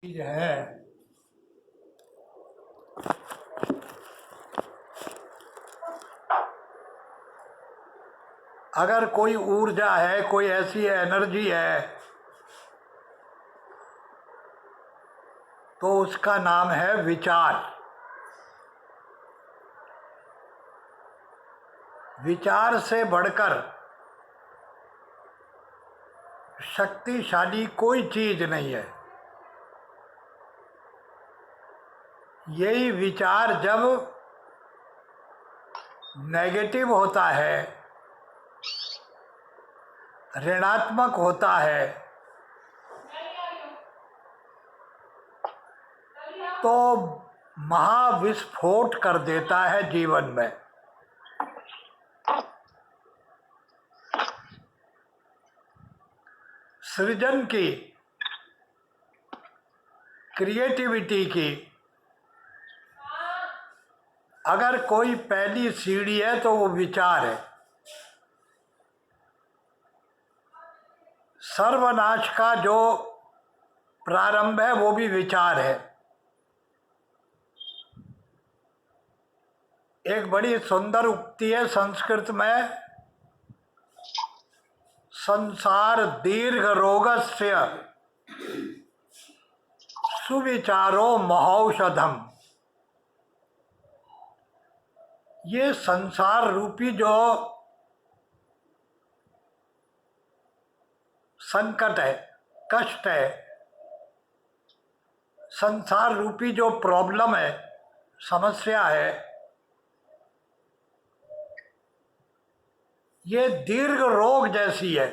चीज है। अगर कोई ऊर्जा है, कोई ऐसी एनर्जी है, तो उसका नाम है विचार। विचार से बढ़कर शक्तिशाली कोई चीज नहीं है। यही विचार जब नेगेटिव होता है, ऋणात्मक होता है, तो महाविस्फोट कर देता है जीवन में। सृजन की, क्रिएटिविटी की अगर कोई पहली सीढ़ी है तो वो विचार है। सर्वनाश का जो प्रारंभ है वो भी विचार है। एक बड़ी सुंदर उक्ति है संस्कृत में, संसार दीर्घ रोगस्य सुविचारो महौषधम। ये संसार रूपी जो संकट है, कष्ट है, संसार रूपी जो प्रॉब्लम है, समस्या है, ये दीर्घ रोग जैसी है।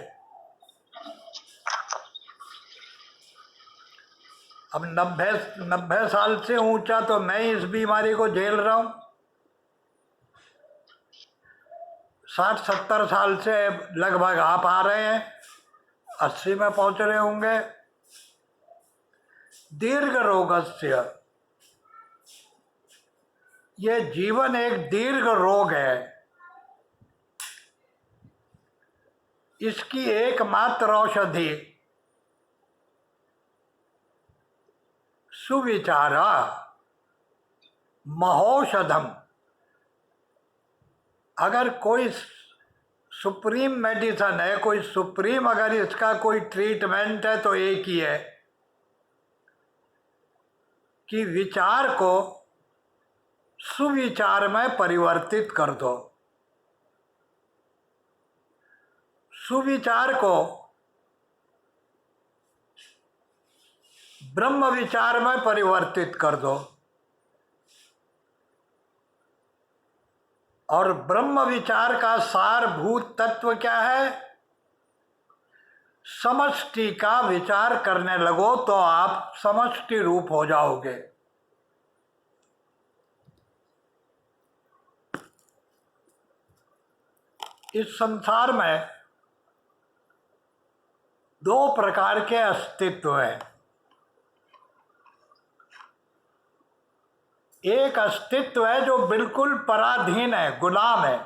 अब 90 साल से ऊंचा तो मैं इस बीमारी को झेल रहा हूं। 60-70 साल से लगभग आप आ रहे हैं, 80 में पहुंच रहे होंगे। दीर्घ रोगस्य, ये जीवन एक दीर्घ रोग है। इसकी एकमात्र औषधि सुविचारा महौषधम। अगर कोई सुप्रीम मेडिसन है, कोई सुप्रीम अगर इसका कोई ट्रीटमेंट है तो एक ही है कि विचार को सुविचार में परिवर्तित कर दो। सुविचार को ब्रह्म विचार में परिवर्तित कर दो। और ब्रह्म विचार का सारभूत तत्व क्या है? समष्टि का विचार करने लगो तो आप समष्टि रूप हो जाओगे। इस संसार में दो प्रकार के अस्तित्व हैं। एक अस्तित्व है जो बिल्कुल पराधीन है, गुलाम है।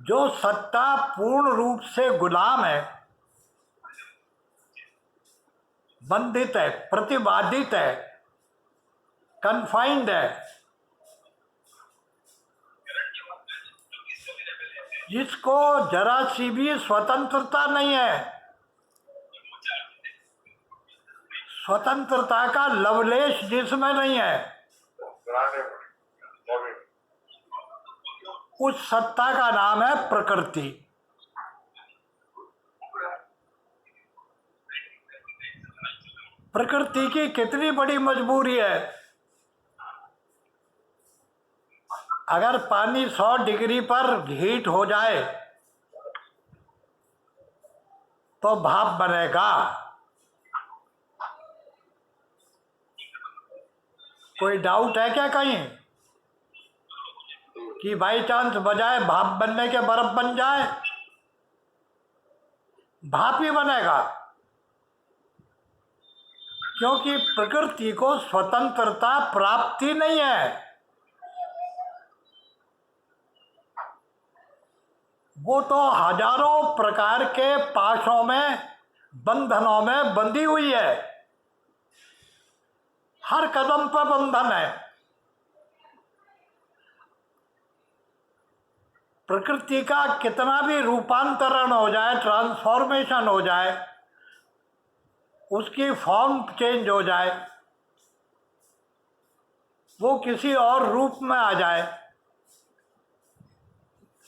जो सत्ता पूर्ण रूप से गुलाम है, बंधित है, प्रतिबाधित है, कन्फाइंड है, जिसको जरा सी भी स्वतंत्रता नहीं है। स्वतंत्रता का लवलेश जिसमें नहीं है, उस सत्ता का नाम है प्रकृति। प्रकृति की कितनी बड़ी मजबूरी है। अगर पानी 100 डिग्री पर हीट हो जाए तो भाप बनेगा। कोई डाउट है क्या कहीं कि बाई चांस बजाय भाप बनने के बर्फ बन जाए? भाप ही बनेगा, क्योंकि प्रकृति को स्वतंत्रता प्राप्ति नहीं है। वो तो हजारों प्रकार के पाशों में, बंधनों में बंधी हुई है। हर कदम पर बंधन है। प्रकृति का कितना भी रूपांतरण हो जाए, ट्रांसफॉर्मेशन हो जाए, उसकी फॉर्म चेंज हो जाए, वो किसी और रूप में आ जाए,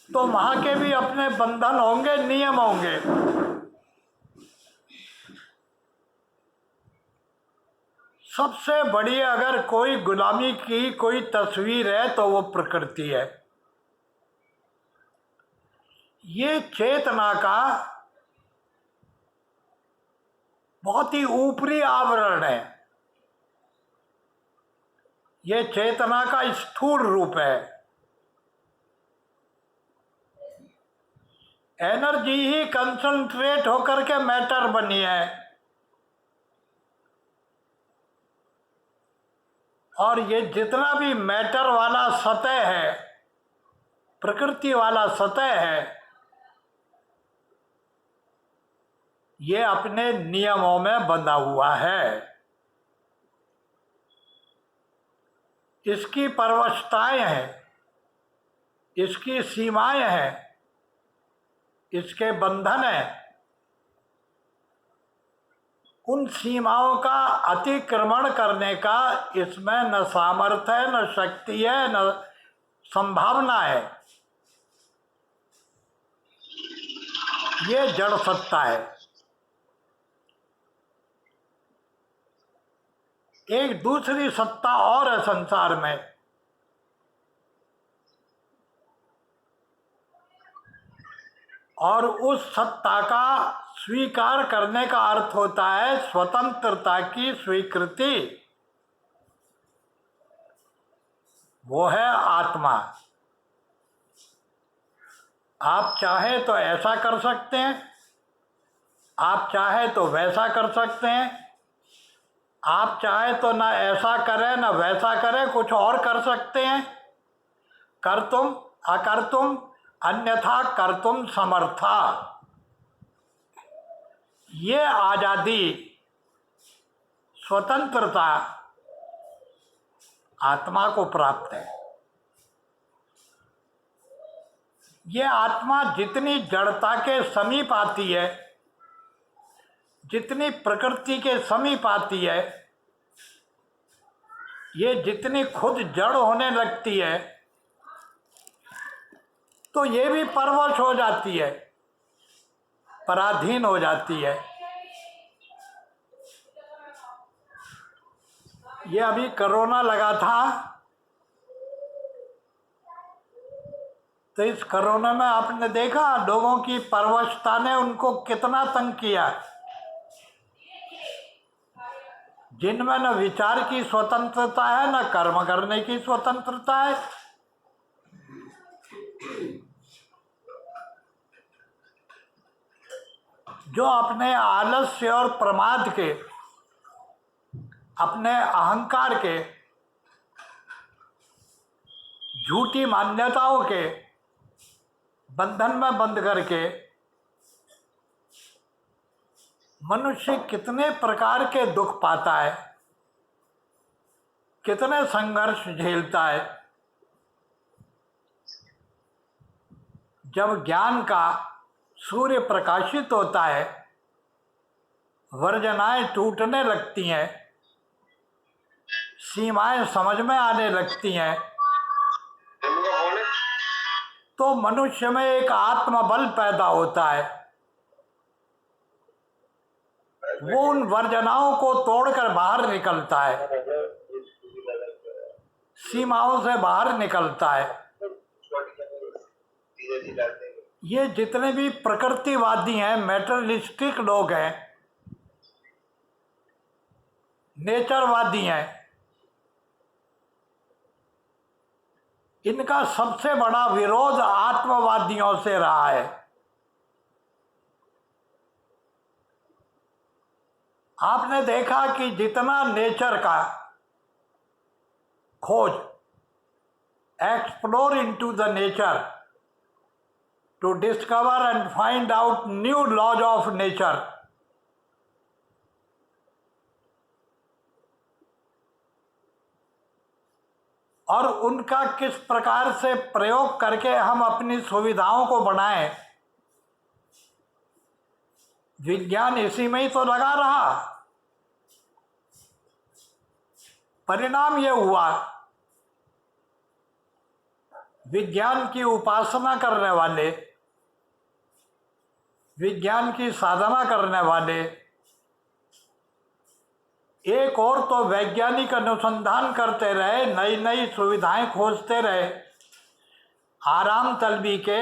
तो वहां के भी अपने बंधन होंगे, नियम होंगे। सबसे बड़ी अगर कोई गुलामी की कोई तस्वीर है तो वो प्रकृति है। ये चेतना का बहुत ही ऊपरी आवरण है। ये चेतना का स्थूल रूप है। एनर्जी ही कंसंट्रेट होकर के मैटर बनी है, और ये जितना भी मैटर वाला सतह है, प्रकृति वाला सतह है, ये अपने नियमों में बंधा हुआ है। इसकी परवशताएं हैं, इसकी सीमाएं हैं, इसके बंधन हैं। उन सीमाओं का अतिक्रमण करने का इसमें न सामर्थ्य है, न शक्ति है, न संभावना है। ये जड़ सत्ता है। एक दूसरी सत्ता और है संसार में, और उस सत्ता का स्वीकार करने का अर्थ होता है स्वतंत्रता की स्वीकृति। वो है आत्मा। आप चाहे तो ऐसा कर सकते हैं, आप चाहे तो वैसा कर सकते हैं, आप चाहे तो ना ऐसा करें ना वैसा करें, कुछ और कर सकते हैं। कर्तुम अकर्तुम अन्यथा कर्तुम समर्था। ये आजादी, स्वतंत्रता आत्मा को प्राप्त है। ये आत्मा जितनी जड़ता के समीप आती है, जितनी प्रकृति के समीप आती है, ये जितनी खुद जड़ होने लगती है, तो ये भी परवश हो जाती है, पराधीन हो जाती है। ये अभी कोरोना लगा था, तो इस कोरोना में आपने देखा लोगों की परवशता ने उनको कितना तंग किया। जिनमें न विचार की स्वतंत्रता है, न कर्म करने की स्वतंत्रता है। जो अपने आलस्य और प्रमाद के, अपने अहंकार के, झूठी मान्यताओं के बंधन में बंध करके मनुष्य कितने प्रकार के दुख पाता है, कितने संघर्ष झेलता है। जब ज्ञान का सूर्य प्रकाशित होता है, वर्जनाएं टूटने लगती हैं, सीमाएं समझ में आने लगती हैं, तो मनुष्य में एक आत्मबल पैदा होता है। वो उन वर्जनाओं को तोड़कर बाहर निकलता है, सीमाओं से बाहर निकलता है। ये जितने भी प्रकृतिवादी हैं, मैटरलिस्टिक लोग हैं, नेचरवादी हैं, इनका सबसे बड़ा विरोध आत्मवादियों से रहा है। आपने देखा कि जितना नेचर का खोज, explore into the nature to discover and find out new laws of nature. और उनका किस प्रकार से प्रयोग करके हम अपनी सुविधाओं को बढ़ाएं, विज्ञान इसी में ही तो लगा रहा। परिणाम ये हुआ, विज्ञान की उपासना करने वाले, विज्ञान की साधना करने वाले एक और तो वैज्ञानिक अनुसंधान करते रहे, नई नई सुविधाएं खोजते रहे, आराम तलबी के,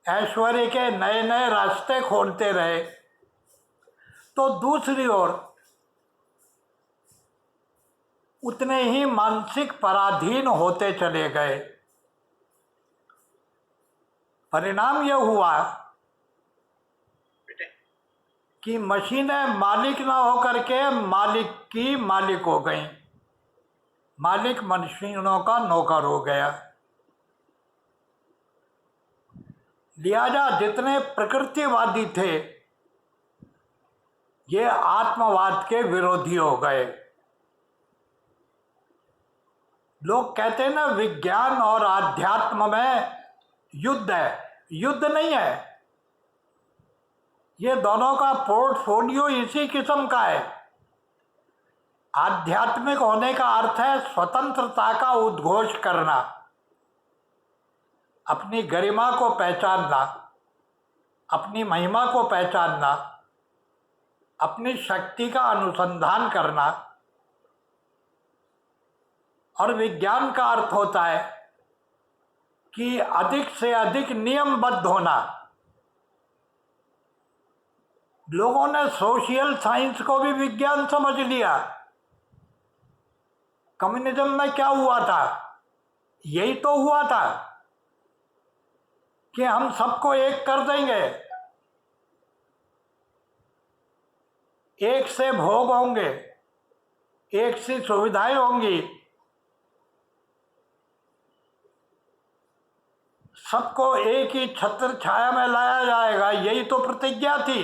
ऐश्वर्य के नए नए रास्ते खोलते रहे, तो दूसरी ओर उतने ही मानसिक पराधीन होते चले गए। परिणाम यह हुआ कि मशीनें मालिक ना होकर के मालिक की मालिक हो गई, मालिक मशीनों का नौकर हो गया। लिहाजा जितने प्रकृतिवादी थे ये आत्मवाद के विरोधी हो गए। लोग कहते हैं ना, विज्ञान और आध्यात्म में युद्ध है। युद्ध नहीं है, ये दोनों का पोर्टफोलियो इसी किस्म का है। आध्यात्मिक होने का अर्थ है स्वतंत्रता का उद्घोष करना, अपनी गरिमा को पहचानना, अपनी महिमा को पहचानना, अपनी शक्ति का अनुसंधान करना। और विज्ञान का अर्थ होता है कि अधिक से अधिक नियमबद्ध होना। लोगों ने सोशल साइंस को भी विज्ञान समझ लिया। कम्युनिज्म में क्या हुआ था? यही तो हुआ था कि हम सबको एक कर देंगे, एक से भोग होंगे, एक सी सुविधाएं होंगी, सबको एक ही छत्र छाया में लाया जाएगा। यही तो प्रतिज्ञा थी।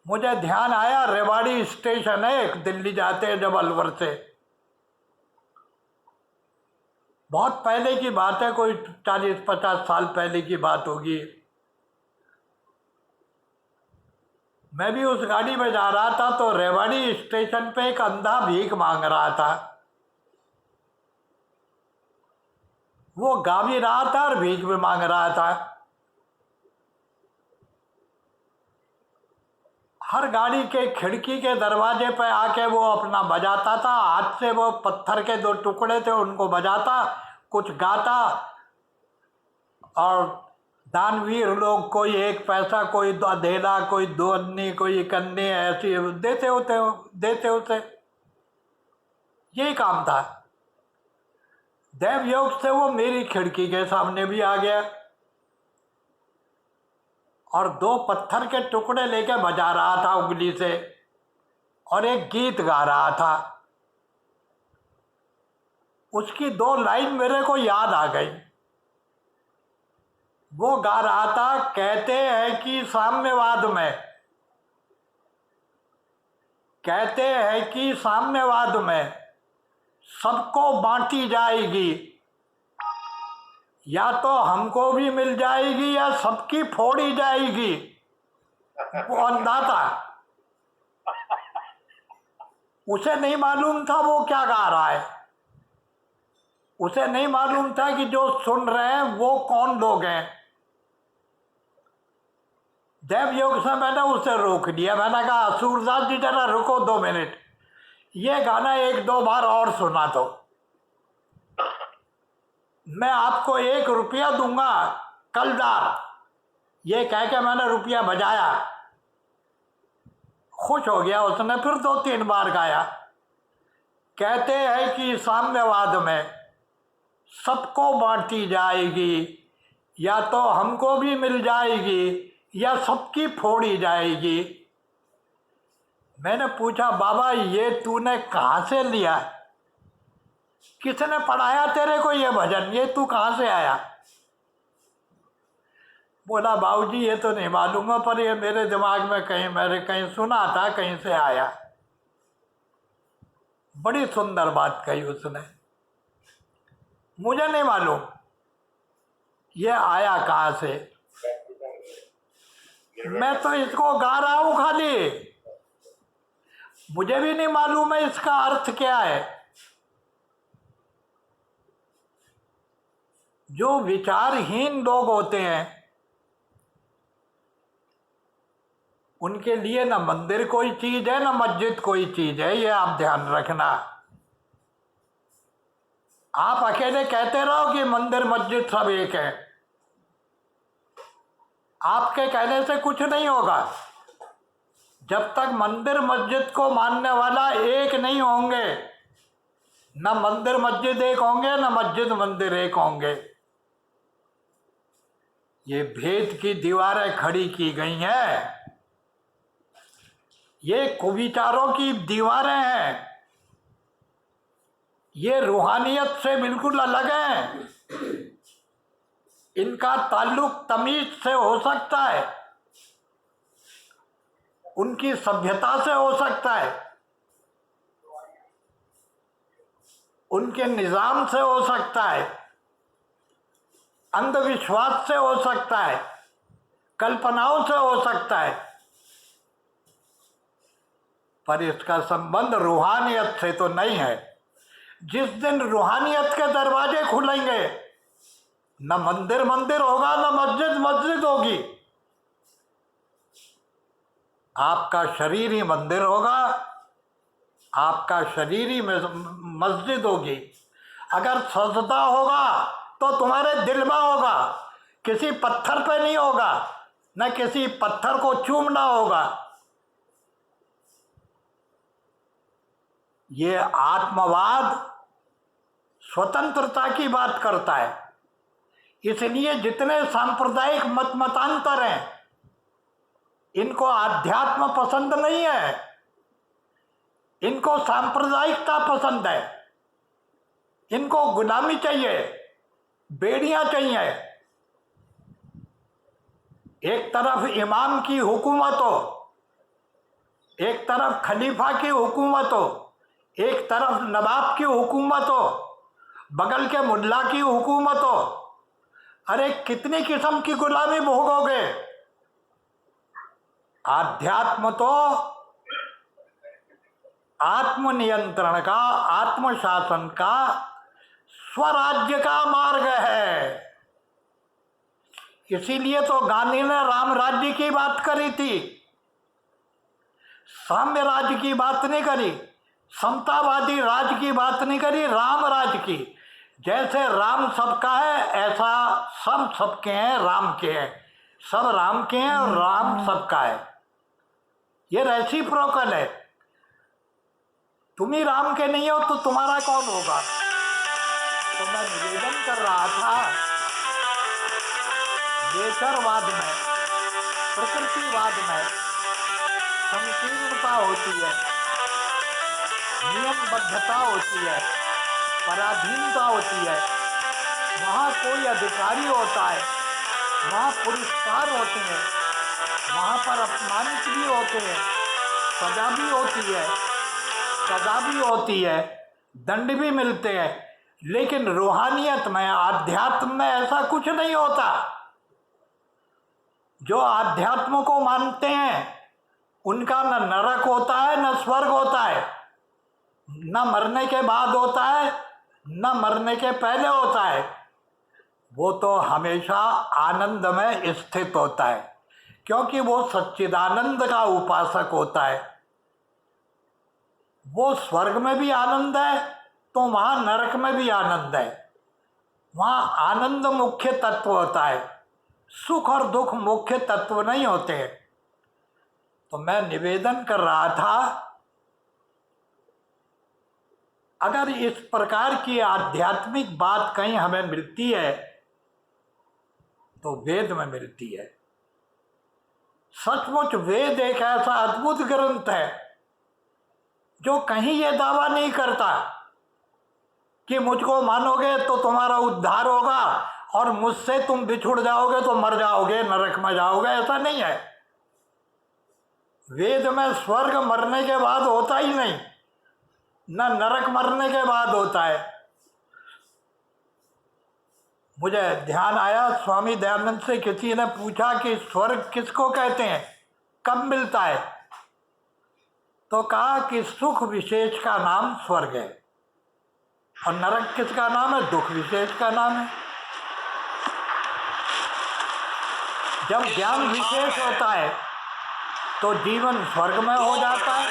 मुझे ध्यान आया, रेवाड़ी स्टेशन है एक, दिल्ली जाते हैं जब अलवर से, बहुत पहले की बात है, कोई 40-50 साल पहले की बात होगी। मैं भी उस गाड़ी में जा रहा था तो रेवाड़ी स्टेशन पे एक अंधा भीख मांग रहा था। वो गा भी रहा था और भीख भी मांग रहा था। हर गाड़ी के खिड़की के दरवाजे पे आके वो अपना बजाता था, हाथ से वो पत्थर के 2 टुकड़े थे उनको बजाता, कुछ गाता, और दानवीर लोग कोई 1 पैसा, कोई 2 धेला, कोई 2 अन्नी, कोई 1 अन्नी ऐसी देते होते। यही काम था। देव योग से वो मेरी खिड़की के सामने भी आ गया और 2 पत्थर के टुकड़े लेके बजा रहा था उंगली से और एक गीत गा रहा था। उसकी 2 लाइन मेरे को याद आ गई। वो गा रहा था, कहते हैं कि साम्यवाद में सबको बांटी जाएगी, या तो हमको भी मिल जाएगी या सबकी फोड़ी जाएगी। वो अंधा था, उसे नहीं मालूम था वो क्या गा रहा है। उसे नहीं मालूम था कि जो सुन रहे हैं वो कौन लोग हैं। देव योग से मैंने उसे रोक दिया। मैंने कहा, सूरदास जी जरा रुको 2 मिनट, ये गाना 1-2 बार और सुना दो, मैं आपको 1 रुपया दूंगा कलदार। ये कह के मैंने रुपया बजाया। खुश हो गया उसने, फिर 2-3 बार गाया। कहते हैं कि साम्यवाद में सबको बांटी जाएगी, या तो हमको भी मिल जाएगी या सबकी फोड़ी जाएगी। मैंने पूछा, बाबा ये तूने कहाँ से लिया? किसने पढ़ाया तेरे को ये भजन? ये तू कहाँ से आया? बोला बाबूजी ये तो नहीं मालूम है, पर ये मेरे दिमाग में कहीं मैंने कहीं सुना था, कहीं से आया। बड़ी सुंदर बात कही उसने, मुझे नहीं मालूम ये आया कहाँ से। मैं तो इसको गा रहा हूं खाली, मुझे भी नहीं मालूम है इसका अर्थ क्या है। जो विचारहीन लोग होते हैं उनके लिए ना मंदिर कोई चीज है ना मस्जिद कोई चीज है, ये आप ध्यान रखना। आप अकेले कहते रहो कि मंदिर मस्जिद सब एक है, आपके कहने से कुछ नहीं होगा। जब तक मंदिर मस्जिद को मानने वाला एक नहीं होंगे, न मंदिर मस्जिद एक होंगे न मस्जिद मंदिर एक होंगे। ये भेद की दीवारें खड़ी की गई हैं, ये कुविचारों की दीवारें हैं, ये रूहानियत से बिल्कुल अलग हैं। इनका ताल्लुक तमीज से हो सकता है, उनकी सभ्यता से हो सकता है, उनके निजाम से हो सकता है, अंधविश्वास से हो सकता है, कल्पनाओं से हो सकता है, पर इसका संबंध रूहानियत से तो नहीं है। जिस दिन रूहानियत के दरवाजे खुलेंगे, न मंदिर मंदिर होगा न मस्जिद मस्जिद होगी, आपका शरीर ही मंदिर होगा, आपका शरीर ही मस्जिद होगी। अगर सजदा होगा तो तुम्हारे दिल में होगा, किसी पत्थर पे नहीं होगा, न किसी पत्थर को चूमना होगा। ये आत्मवाद स्वतंत्रता की बात करता है, इसलिए जितने सांप्रदायिक मतांतर हैं इनको आध्यात्म पसंद नहीं है, इनको सांप्रदायिकता पसंद है, इनको गुलामी चाहिए, बेड़ियां चाहिए। एक तरफ इमाम की हुकूमत हो, एक तरफ खलीफा की हुकूमत हो, एक तरफ नवाब की हुकूमत हो, बगल के मुल्ला की हुकूमत हो। अरे कितनी किस्म की गुलामी भोगोगे। आध्यात्म तो आत्मनियंत्रण का, आत्मशासन का, स्वराज्य का मार्ग है। इसीलिए तो गांधी ने राम राज्य की बात करी थी, साम्य राज्य की बात नहीं करी, समतावादी राज की बात नहीं करी, राम राज की। जैसे राम सबका है ऐसा सब सबके हैं, राम के हैं, सब राम के हैं और राम सबका है। ये रेसिप्रोकल है। तुम ही राम के नहीं हो तो तुम्हारा कौन होगा। तो मैं निवेदन कर रहा था, नेचरवाद में, प्रकृतिवाद में संकीर्णता होती है, नियमबद्धता होती है, पराधीनता होती है। वहाँ कोई अधिकारी होता है, वहाँ पुरस्कार होते हैं, वहाँ पर अपमानित भी होते हैं, सजा भी होती है, सजा भी होती है, दंड भी मिलते हैं। लेकिन रूहानियत में, आध्यात्म में ऐसा कुछ नहीं होता। जो आध्यात्म को मानते हैं उनका न नरक होता है न स्वर्ग होता है, न मरने के बाद होता है न मरने के पहले होता है। वो तो हमेशा आनंद में स्थित होता है, क्योंकि वो सच्चिदानंद का उपासक होता है। वो स्वर्ग में भी आनंद है तो वहाँ नरक में भी आनंद है। वहाँ आनंद मुख्य तत्व होता है, सुख और दुख मुख्य तत्व नहीं होते। तो मैं निवेदन कर रहा था, अगर इस प्रकार की आध्यात्मिक बात कहीं हमें मिलती है तो वेद में मिलती है। सचमुच वेद एक ऐसा अद्भुत ग्रंथ है जो कहीं ये दावा नहीं करता कि मुझको मानोगे तो तुम्हारा उद्धार होगा और मुझसे तुम बिछुड़ जाओगे तो मर जाओगे, नरक में जाओगे, ऐसा नहीं है। वेद में स्वर्ग मरने के बाद होता ही नहीं, न नरक मरने के बाद होता है। मुझे ध्यान आया, स्वामी दयानंद से किसी ने पूछा कि स्वर्ग किसको कहते हैं, कब मिलता है, तो कहा कि सुख विशेष का नाम स्वर्ग है और नरक किसका नाम है, दुख विशेष का नाम है। जब ज्ञान विशेष होता है तो जीवन स्वर्ग में हो जाता है,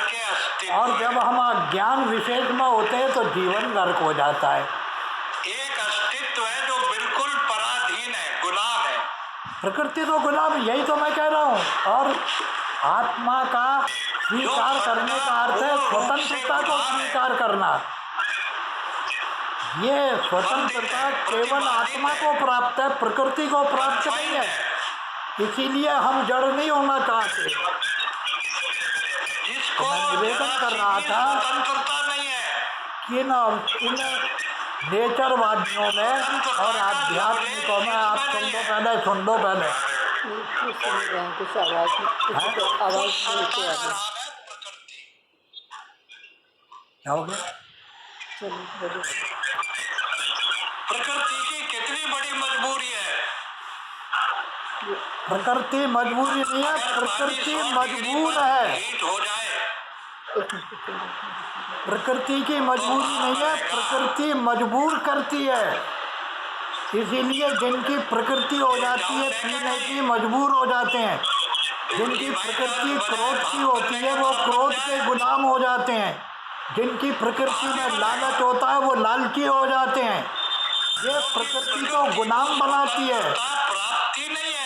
और जब हम ज्ञान विशेष में होते हैं तो जीवन नरक हो जाता है। एक अस्तित्व है जो बिल्कुल पराधीन है, गुलाम है। प्रकृति तो गुलाम, यही तो मैं कह रहा हूँ। और आत्मा का स्वीकार करने का अर्थ है स्वतंत्रता को स्वीकार करना। ये स्वतंत्रता केवल आत्मा को प्राप्त है, प्रकृति को प्राप्त नहीं है। इसीलिए हम जड़ नहीं होना चाहते। जिसको मैं निवेदन कर रहा था स्वतंत्रता नहीं है कि इन नेचरवादियों में और आध्यात्मिकों में, आप सुन लो पहले, सुन लो पहले, कुछ आवाज सत्ता का नाम है प्रकृति। क्या हो गया? प्रकृति की कितनी बड़ी मजबूरी है। प्रकृति मजबूरी नहीं है, प्रकृति मजबूर है। हीट हो जाए, प्रकृति की मजबूरी नहीं है, प्रकृति मजबूर करती है। इसीलिए जिनकी प्रकृति हो जाती है पीने की, मजबूर हो जाते हैं। जिनकी प्रकृति क्रोध की होती है वो क्रोध के गुलाम हो जाते हैं। जिनकी प्रकृति में लालच होता है वो लालची हो जाते हैं। ये प्रकृति को गुलाम बनाती है। प्राप्ति नहीं है।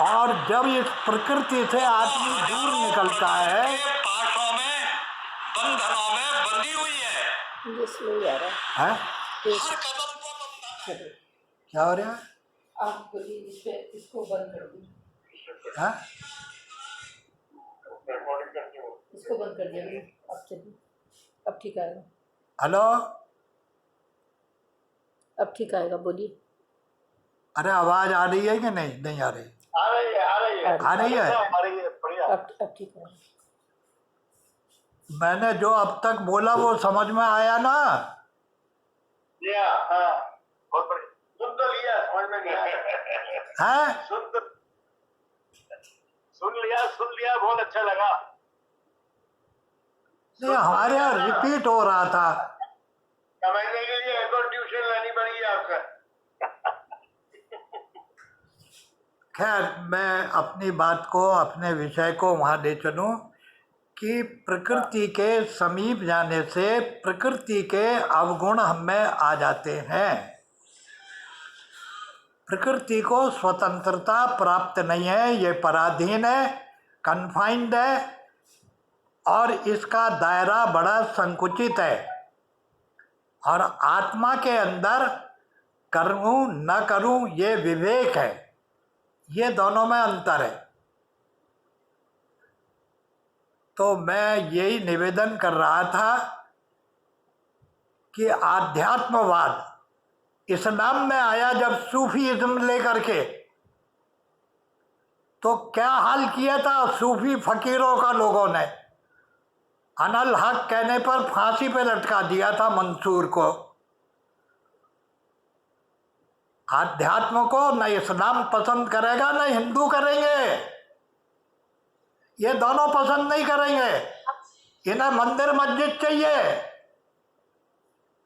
और जब इस प्रकृति से आदमी दूर निकलता है, पाशों में, बंधनों में बंधी हुई है। है? हर कदम पर क्या हो रहा है? आप बोलिए, इसको बंद कर दीजिए। है? इसको बंद कर दिया। अब चलिए, अब ठीक आएगा। हेलो, अब ठीक आएगा, बोलिए। अरे आवाज आ रही है कि नहीं? नहीं आ रही? आ रही है, आ रही है, आ रही है। बढ़िया। अब ठीक है। मैंने जो अब तक बोला वो समझ में आया ना? हाँ, बहुत बढ़िया। सुन तो लिया, समझ में नहीं आया। है? सुन लिया, बहुत अच्छा लगा। नहीं, हमारे यहाँ रिपीट हो रहा था। समझने के लिए एक और ट्यूशन लानी पड़ेगी आपका। खैर, मैं अपनी बात को, अपने विषय को वहाँ ले चलूँ कि प्रकृति के समीप जाने से प्रकृति के अवगुण हमें आ जाते हैं। प्रकृति को स्वतंत्रता प्राप्त नहीं है, ये पराधीन है, कन्फाइंड है, और इसका दायरा बड़ा संकुचित है। और आत्मा के अंदर करूँ न करूँ ये विवेक है, ये दोनों में अंतर है। तो मैं यही निवेदन कर रहा था कि आध्यात्मवाद इस्लाम में आया जब सूफीइज्म लेकर के, तो क्या हाल किया था सूफी फकीरों का लोगों ने। अनल हक कहने पर फांसी पे लटका दिया था मंसूर को। आध्यात्म को न इस्लाम पसंद करेगा न हिंदू करेंगे, ये दोनों पसंद नहीं करेंगे। इन्हें मंदिर मस्जिद चाहिए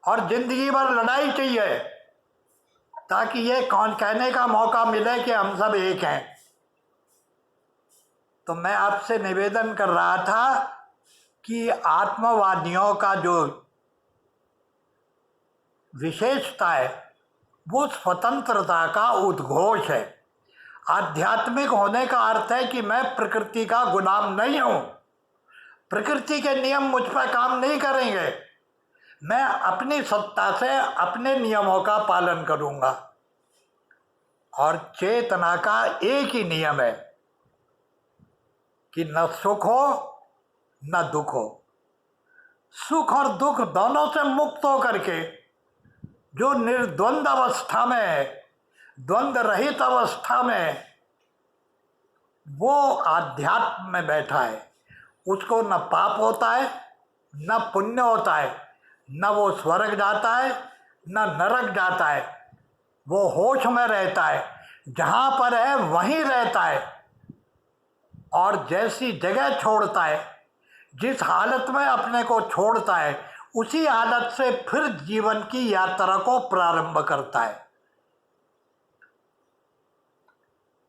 और जिंदगी भर लड़ाई चाहिए, ताकि ये कौन कहने का मौका मिले कि हम सब एक हैं। तो मैं आपसे निवेदन कर रहा था कि आत्मवादियों का जो विशेषता है वो स्वतंत्रता का उद्घोष है। आध्यात्मिक होने का अर्थ है कि मैं प्रकृति का गुलाम नहीं हूँ, प्रकृति के नियम मुझ पर काम नहीं करेंगे, मैं अपनी सत्ता से अपने नियमों का पालन करूँगा। और चेतना का एक ही नियम है कि न सुख हो न दुख हो। सुख और दुख दोनों से मुक्त हो करके जो निर्द्वंद अवस्था में है, द्वंद्व रहित अवस्था में वो आध्यात्म में बैठा है, उसको न पाप होता है न पुण्य होता है, न वो स्वर्ग जाता है न नरक जाता है, वो होश में रहता है, जहाँ पर है वहीं रहता है। और जैसी जगह छोड़ता है, जिस हालत में अपने को छोड़ता है, उसी हालत से फिर जीवन की यात्रा को प्रारंभ करता है।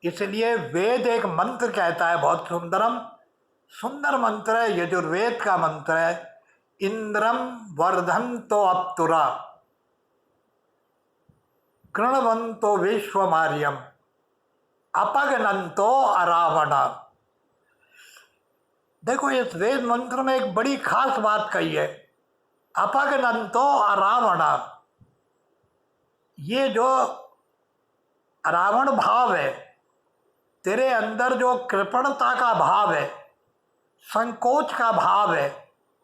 इसलिए वेद एक मंत्र कहता है, बहुत सुंदर मंत्र है, यजुर्वेद का मंत्र है, इंद्रम वर्धन्तो अप्तुरा कृणवंतो विश्वमार्यम अपगनंतो अरावण। देखो इस वेद मंत्र में एक बड़ी खास बात कही है, अपगनंतो अरावण। ये जो रावण भाव है, तेरे अंदर जो कृपणता का भाव है, संकोच का भाव है,